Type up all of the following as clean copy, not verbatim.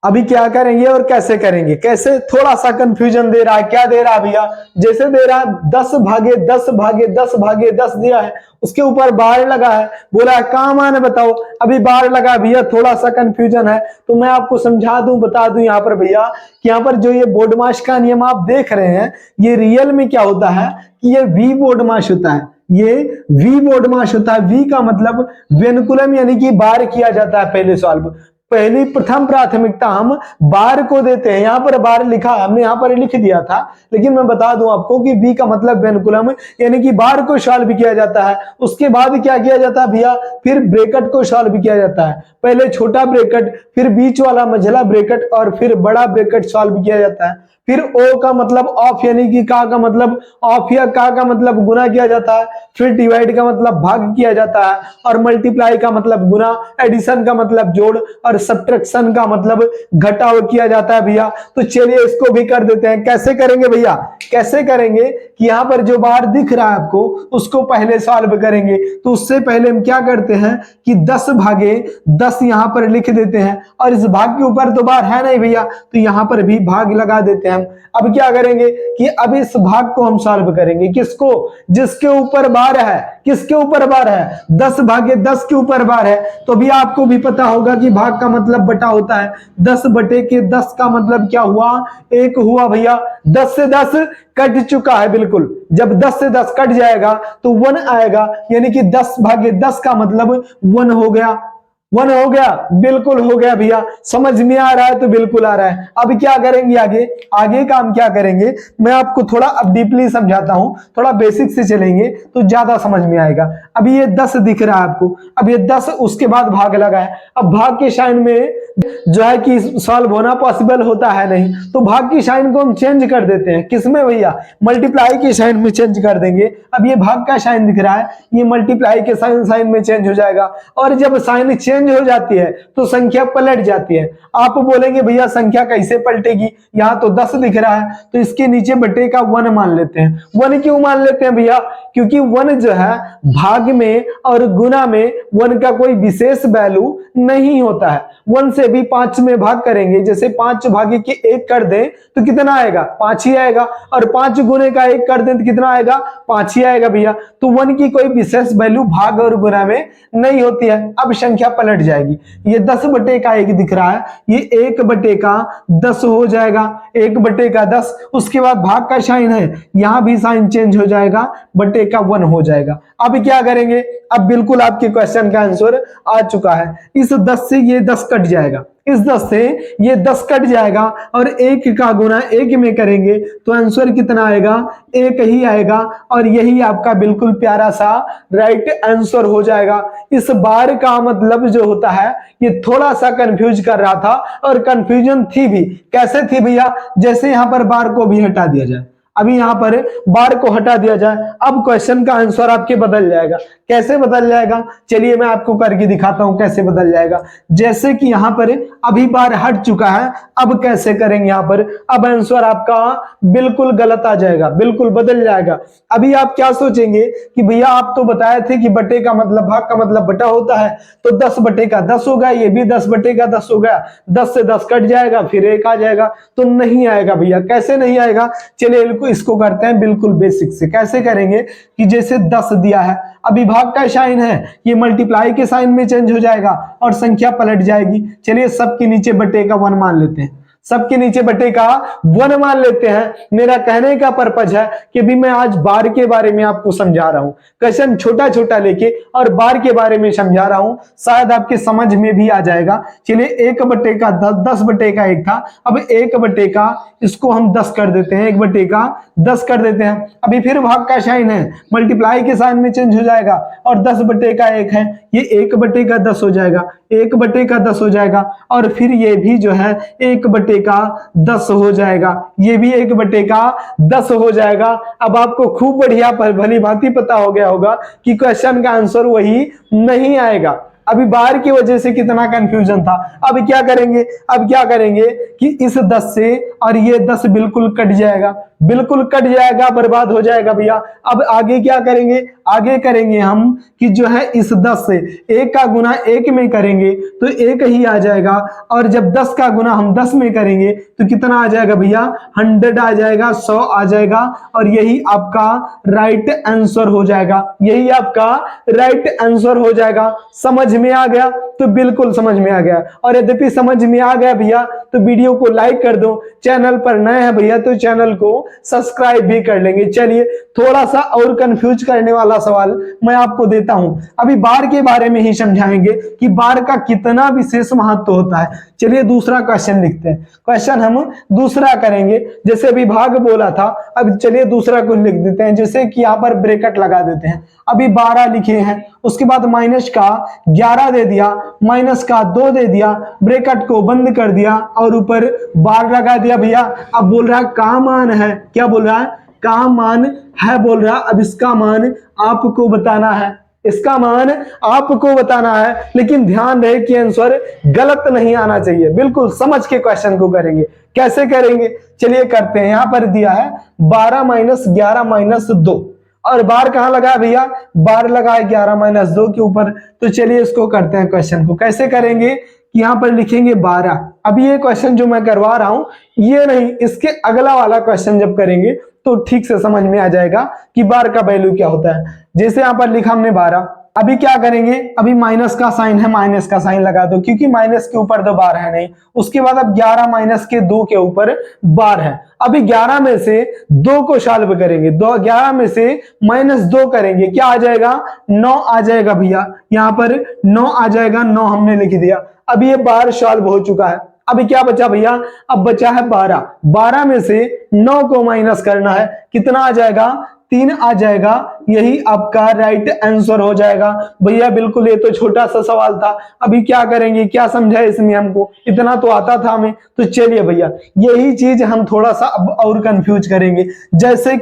अभी क्या करेंगे और कैसे करेंगे, कैसे, थोड़ा सा कंफ्यूजन दे रहा है। क्या दे रहा है भैया, जैसे दे रहा है 10 भागे 10 भागे 10 भागे 10 दिया है, उसके ऊपर बार लगा है, बोला है काम आने बताओ। अभी बार लगा भैया, थोड़ा सा कंफ्यूजन है, तो मैं आपको समझा दूं, बता दूं यहाँ पर भैया कि यहाँ पर जो ये बोर्डमास का नियम आप देख रहे हैं, ये रियल में क्या होता है कि ये वी बोर्डमास होता है, ये वी बोर्डमास होता है। वी का मतलब वेनुकुलम यानी कि बार किया जाता है पहले सॉल्व। पहली प्रथम प्राथमिकता हम बार को देते हैं। यहाँ पर बार लिखा है, हमने यहाँ पर लिख दिया था, लेकिन मैं बता दूं आपको कि बी का मतलब वेनुकुलम यानी कि बार को सॉल्व किया जाता है। उसके बाद क्या किया जाता है भैया, फिर ब्रैकेट को सॉल्व किया जाता है। पहले छोटा ब्रैकेट, फिर बीच वाला मझला ब्रैकेट और फिर बड़ा ब्रैकेट सॉल्व किया जाता है। फिर ओ का मतलब ऑफ यानी कि का मतलब ऑफ या का मतलब गुना किया जाता है। फिर डिवाइड का मतलब भाग किया जाता है, और मल्टीप्लाई का मतलब गुना, एडिशन का मतलब जोड़, और सब्ट्रैक्शन का मतलब घटाव किया जाता है भैया। तो चलिए इसको भी कर देते हैं। कैसे करेंगे भैया, कैसे करेंगे कि यहाँ पर जो बार दिख रहा है आपको उसको पहले सॉल्व करेंगे। तो उससे पहले हम क्या करते हैं कि 10 भागे 10 यहाँ पर लिख देते हैं, और इस भाग के ऊपर तो बार है नहीं भैया, तो यहाँ पर भी भाग लगा देते हैं। अब क्या करेंगे कि अब इस भाग को हम सॉल्व करेंगे, किसको, जिसके ऊपर बार है, किसके ऊपर बार है, 10 भागे 10 के ऊपर बार है। तो भी आपको भी पता होगा कि भाग का मतलब बटा होता है। 10 बटे के 10 का मतलब क्या हुआ, 1 हुआ भैया। 10 से 10 कट चुका है, बिल्कुल। जब 10 से 10 कट जाएगा तो 1 आएगा, यानी कि 10 भागे 10 का मतलब 1 हो गया। 1 हो गया, बिल्कुल हो गया भैया। समझ में आ रहा है तो बिल्कुल आ रहा है। अब क्या करेंगे आगे, आगे काम क्या करेंगे, मैं आपको थोड़ा अब डीपली समझाता हूं, थोड़ा बेसिक से चलेंगे तो ज्यादा समझ में आएगा। अभी ये 10 दिख रहा है आपको, अब ये 10, उसके बाद भाग लगा है। अब भाग के साइन में जो है कि सॉल्व होना पॉसिबल होता है नहीं, तो भाग की साइन को हम चेंज कर देते हैं। किसमें भैया, मल्टीप्लाई के साइन में चेंज कर देंगे। अब ये भाग का साइन दिख रहा है, ये मल्टीप्लाई के साइन में चेंज हो जाएगा। और जब साइन चेंज हो जाती है तो संख्या पलट जाती है। आप बोलेंगे भैया संख्या कैसे पलटेगी, यहाँ तो 10 दिख रहा है, तो इसके नीचे बटे का 1 मान लेते हैं। 1 क्यों मान लेते हैं भैया, क्योंकि 1 जो है भाग में और गुना में 1 का कोई विशेष वैल्यू नहीं होता है। 1 से भी 5 में भाग करेंगे, जैसे 5 भागे के 1 कर दें तो कितना आएगा, 5 ही आएगा, और 5 गुने का 1 कर दें तो कितना आएगा, 5 ही आएगा भैया। तो 1 की कोई विशेष वैल्यू भाग और गुना में नहीं होती है। अब संख्या पलट जाएगी। ये 10 बटे का 1 दिख रहा है, ये 1 बटे का 10 हो जाएगा, 1 बटे का 10। उसके बाद भाग का साइन है, यहां भी साइन चेंज हो जाएगा, बटे का 1 हो जाएगा। अब क्या करेंगे, अब बिल्कुल आपके क्वेश्चन का आंसर आ चुका है। इस 10 से ये 10 कट जाएगा, इस 10 से ये 10 कट जाएगा, और 1 का गुना 1 में करेंगे तो आंसर कितना आएगा, 1 ही आएगा। और यही आपका बिल्कुल प्यारा सा राइट आंसर हो जाएगा। इस बार का मतलब जो होता है ये थोड़ा सा कंफ्यूज कर रहा था, और कंफ्यूजन थी भी। कैसे थी भैया, जैसे यहां पर बार को भी हटा दिया जाए, अभी यहां पर बार को हटा दिया जाए, अब क्वेश्चन का आंसर आपके बदल जाएगा। कैसे बदल जाएगा, चलिए मैं आपको करके दिखाता हूं कैसे बदल जाएगा। जैसे कि यहां पर अभी बार हट चुका है, अब कैसे करेंगे, यहां पर अब आंसर आपका बिल्कुल गलत आ जाएगा, बिल्कुल बदल जाएगा। अभी आप क्या सोचेंगे कि भैया आप तो बताए थे कि बटे का मतलब, भाग का मतलब बटा होता है, तो 10 बटे का 10 हो गया, ये भी 10 बटे का 10 हो गया। 10 से 10 कट जाएगा, फिर 1 आ जाएगा, तो नहीं आएगा भैया। कैसे नहीं आएगा, चलिए इसको करते हैं बिल्कुल बेसिक से। कैसे करेंगे कि जैसे 10 दिया है, अभी भाग का साइन है, ये मल्टीप्लाई के साइन में चेंज हो जाएगा और संख्या पलट जाएगी। चलिए सबके नीचे बटे का 1 मान लेते हैं, सबके नीचे बटे का 1 मान लेते हैं। मेरा कहने का पर्पज है कि भी मैं आज बार के बारे में आपको समझा रहा हूं, क्वेश्चन छोटा छोटा लेके और बार के बारे में समझा रहा हूं, शायद आपके समझ में भी आ जाएगा। चलिए 1 बटे का 10 बटे का 1 था, अब 1 बटे का इसको हम 10 कर देते हैं, 1 बटे का 10 कर देते हैं। अभी फिर भाग का साइन है, मल्टीप्लाई के साइन में चेंज हो जाएगा, और 10 बटे का 1 है, ये 1 बटे का 10 हो जाएगा, 1 बटे का 10 हो जाएगा, और फिर ये भी जो है 1 बटे का 10 हो जाएगा, ये भी 1 बटे का 10 हो जाएगा। अब आपको खूब बढ़िया भली भांति पता हो गया होगा कि क्वेश्चन का आंसर वही नहीं आएगा। अभी बार की वजह से कितना कंफ्यूजन था। अब क्या करेंगे, अब क्या करेंगे कि इस 10 से और ये 10 बिल्कुल कट जाएगा, बिल्कुल कट जाएगा, बर्बाद हो जाएगा भैया। अब आगे क्या करेंगे, आगे करेंगे हम कि जो है इस 10 से 1 का गुना 1 में करेंगे तो 1 ही आ जाएगा, और जब 10 का गुना हम 10 में करेंगे तो कितना आ जाएगा भैया, 100 आ जाएगा, 100 आ जाएगा, और यही आपका राइट आंसर हो जाएगा, यही आपका राइट आंसर हो जाएगा। समझ में आ गया? तो बिल्कुल समझ में आ गया। और यद्यपि समझ में आ गया भैया तो वीडियो को लाइक कर दो, चैनल पर नए हैं भैया तो चैनल को सब्सक्राइब भी कर लेंगे। चलिए थोड़ा सा और कंफ्यूज करने वाला सवाल मैं आपको देता हूं। अभी बार के बारे में ही समझाएंगे कि बार का कितना विशेष महत्व होता है। चलिए दूसरा क्वेश्चन लिखते हैं, क्वेश्चन हम दूसरा करेंगे। जैसे विभाग बोला था, अब चलिए दूसरा कुछ लिख देते हैं। जैसे कि यहाँ पर ब्रैकेट लगा देते हैं, अभी 12 लिखे हैं, उसके बाद माइनस का 11 दे दिया, माइनस का 2 दे दिया, ब्रैकेट को बंद कर दिया और ऊपर बार लगा दिया भैया। अब बोल रहा है का मान है, क्या बोल रहा है, का मान है बोल रहा। अब इसका मान आपको बताना है, इसका मान आपको बताना है, लेकिन ध्यान रहे कि आंसर गलत नहीं आना चाहिए। बिल्कुल समझ के क्वेश्चन को करेंगे। कैसे करेंगे, चलिए करते हैं। यहां पर दिया है 12 माइनस 11 माइनस 2, और बार कहां लगा है भैया, बार लगा है 11 माइनस 2 के ऊपर। तो चलिए इसको करते हैं क्वेश्चन को। कैसे करेंगे कि यहां पर लिखेंगे 12। अभी ये क्वेश्चन जो मैं करवा रहा हूं ये नहीं, इसके अगला वाला क्वेश्चन जब करेंगे तो ठीक से समझ में आ जाएगा कि बार का वैल्यू क्या होता है। जैसे यहां पर लिखा हमने 12, अभी क्या करेंगे, अभी माइनस का साइन है, माइनस का साइन लगा दो क्योंकि माइनस के ऊपर तो बार है नहीं। उसके बाद अब 11 माइनस के 2 के ऊपर बार है। अभी 11 में से 2 को सॉल्व करेंगे, 11 में से माइनस 2 करेंगे, क्या आ जाएगा, 9 आ जाएगा भैया। यहाँ पर 9 आ जाएगा, 9 हमने लिख दिया। अभी ये बार सॉल्व हो चुका है। अभी क्या बचा भैया, अब बचा है 12। 12 में से 9 को माइनस करना है, कितना आ जाएगा, 3 आ जाएगा। यही आपका राइट आंसर हो जाएगा भैया। बिल्कुल ये तो छोटा सा सवाल था। अभी क्या करेंगे, क्या समझा इसमें, हमको इतना तो आता था हमें। तो चलिए भैया यही चीज हम थोड़ा सा अब और कंफ्यूज करेंगे। जैसे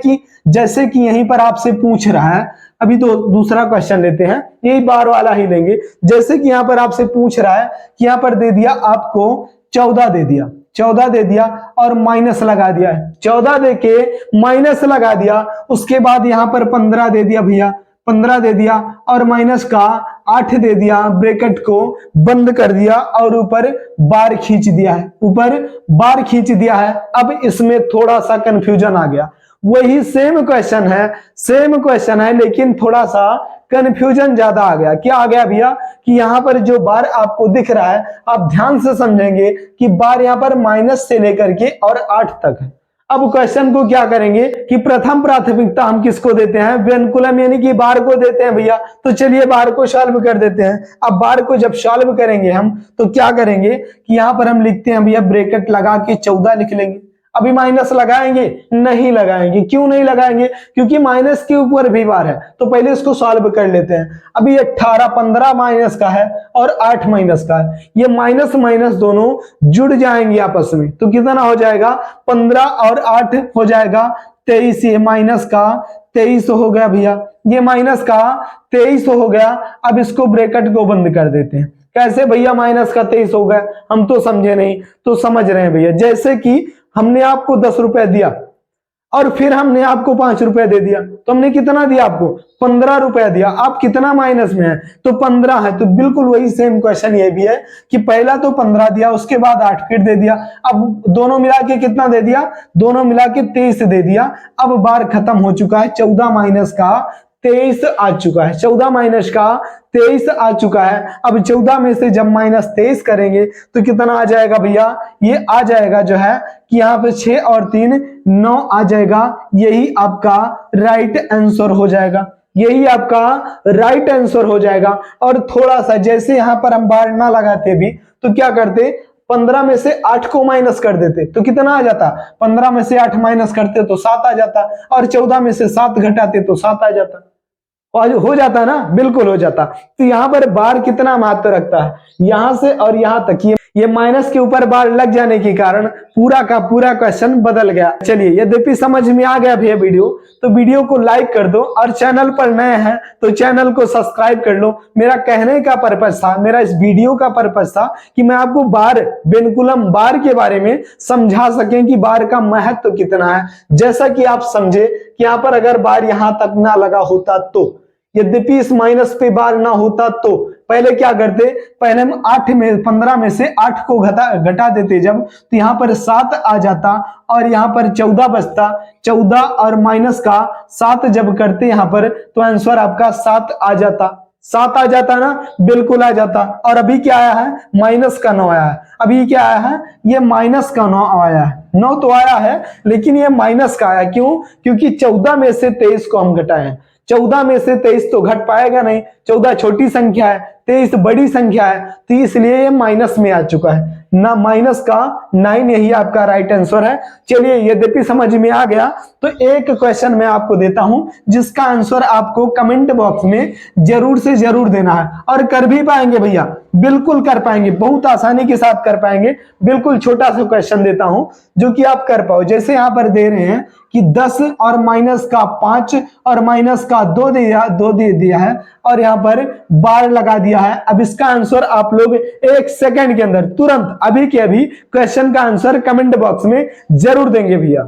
कि यहीं पर आपसे पूछ रहा है, अभी तो दूसरा क्वेश्चन लेते हैं, यही बार वाला ही लेंगे। जैसे कि यहाँ पर आपसे पूछ रहा है कि यहाँ पर दे दिया आपको 14 दे दिया, 14 दे दिया और माइनस लगा दिया है, 14 देके माइनस लगा दिया। उसके बाद यहां पर 15 दे दिया भैया, 15 दे दिया और माइनस का 8 दे दिया, ब्रैकेट को बंद कर दिया और ऊपर बार खींच दिया है, ऊपर बार खींच दिया है। अब इसमें थोड़ा सा कंफ्यूजन आ गया। वही सेम क्वेश्चन है लेकिन थोड़ा सा कंफ्यूजन ज्यादा आ गया। क्या आ गया भैया कि यहाँ पर जो बार आपको दिख रहा है, आप ध्यान से समझेंगे कि बार यहाँ पर माइनस से लेकर के और 8 तक है। अब क्वेश्चन को क्या करेंगे कि प्रथम प्राथमिकता हम किसको देते हैं, व्यंकुलम यानी कि बार को देते हैं भैया। तो चलिए बार को सॉल्व कर देते हैं। अब बार को जब सॉल्व करेंगे हम तो क्या करेंगे कि यहाँ पर हम लिखते हैं भैया, ब्रैकेट लगा के 14 लिख लेंगे। अभी माइनस लगाएंगे, नहीं लगाएंगे। क्यों नहीं लगाएंगे, क्योंकि माइनस के ऊपर भी बार है। तो पहले इसको सॉल्व कर लेते हैं। अभी 18 15 माइनस का है और 8 माइनस का है, ये माइनस माइनस दोनों जुड़ जाएंगे आपस में। तो कितना हो जाएगा, 15 और 8 हो जाएगा 23। ये माइनस का 23 हो गया भैया, ये माइनस का 23 हो गया। अब इसको ब्रैकेट को बंद कर देते हैं। कैसे भैया माइनस का 23 हो गया, हम तो समझे नहीं, तो समझ रहे हैं भैया। जैसे कि हमने आपको 10 रुपए दिया और फिर हमने आपको 5 रुपए दे दिया, तो हमने कितना दिया आपको, 15 रुपए दिया। आप कितना माइनस में है, तो 15 है। तो बिल्कुल वही सेम क्वेश्चन ये भी है कि पहला तो 15 दिया, उसके बाद 8 फिर दे दिया। अब दोनों मिला के कितना दे दिया, दोनों मिला के 23 दे दिया। अब बार खत्म हो चुका है, 14 माइनस का 23 आ चुका है, 14 माइनस का 23 आ चुका है। अब 14 में से जब माइनस 23 करेंगे तो कितना आ जाएगा भैया, ये आ जाएगा जो है कि यहाँ पे 6 और 3 9 आ जाएगा। यही आपका राइट आंसर हो जाएगा, यही आपका राइट आंसर हो जाएगा। और थोड़ा सा जैसे यहाँ पर हम बार ना लगाते भी तो क्या करते, 15 में से 8 को माइनस कर देते तो कितना आ जाता, 15 में से 8 माइनस करते तो 7 आ जाता, और 14 में से 7 घटाते तो 7 आ जाता। और हो जाता ना, बिल्कुल हो जाता। तो यहाँ पर बार कितना महत्व रखता है, यहां से और यहां तक। ये माइनस के ऊपर बार लग जाने के कारण पूरा का पूरा क्वेश्चन बदल गया। चलिए, यद्यपि समझ में आ गया भैया वीडियो, तो वीडियो को लाइक कर दो और चैनल पर नए हैं तो चैनल को सब्सक्राइब कर लो। मेरा कहने का पर्पस था, मेरा इस वीडियो का पर्पस था कि मैं आपको बार, वेनकुलम बार के बारे में समझा सकें कि बार का महत्व कितना है। जैसा कि आप समझे कि यहाँ पर अगर बार यहां तक ना लगा होता तो, यद्यपि इस माइनस पे बार ना होता तो पहले क्या करते, पहले हम 15 में से 8 को घटा देते जब, तो यहाँ पर 7 आ जाता और यहाँ पर 14 बचता। 14 और माइनस का 7 जब करते यहाँ पर तो आंसर आपका 7 आ जाता। 7 आ जाता ना, बिल्कुल आ जाता। और अभी क्या आया है, माइनस का 9 आया है। अभी क्या आया है, ये माइनस का 9 आया है। 9 तो आया है लेकिन ये माइनस का आया, क्यों? क्योंकि 14 में से 23 को हम घटाएं। 14 में से 23 तो घट पाएगा नहीं, 14 छोटी संख्या है, 23 बड़ी संख्या है, तो इसलिए ये माइनस में आ चुका है ना। माइनस का 9 यही आपका राइट आंसर है। चलिए, यद्यपि समझ में आ गया तो एक क्वेश्चन मैं आपको देता हूं जिसका आंसर आपको कमेंट बॉक्स में जरूर से जरूर देना है। और कर भी पाएंगे भैया, बिल्कुल कर पाएंगे, बहुत आसानी के साथ कर पाएंगे। बिल्कुल छोटा सा क्वेश्चन देता हूं जो कि आप कर पाओ। जैसे यहां पर दे रहे हैं कि 10 और माइनस का 5 और माइनस का 2 दे दिया है और यहाँ पर बार लगा दिया है। अब इसका आंसर आप लोग 1 सेकंड के अंदर तुरंत अभी के अभी क्वेश्चन का आंसर कमेंट बॉक्स में जरूर देंगे भैया।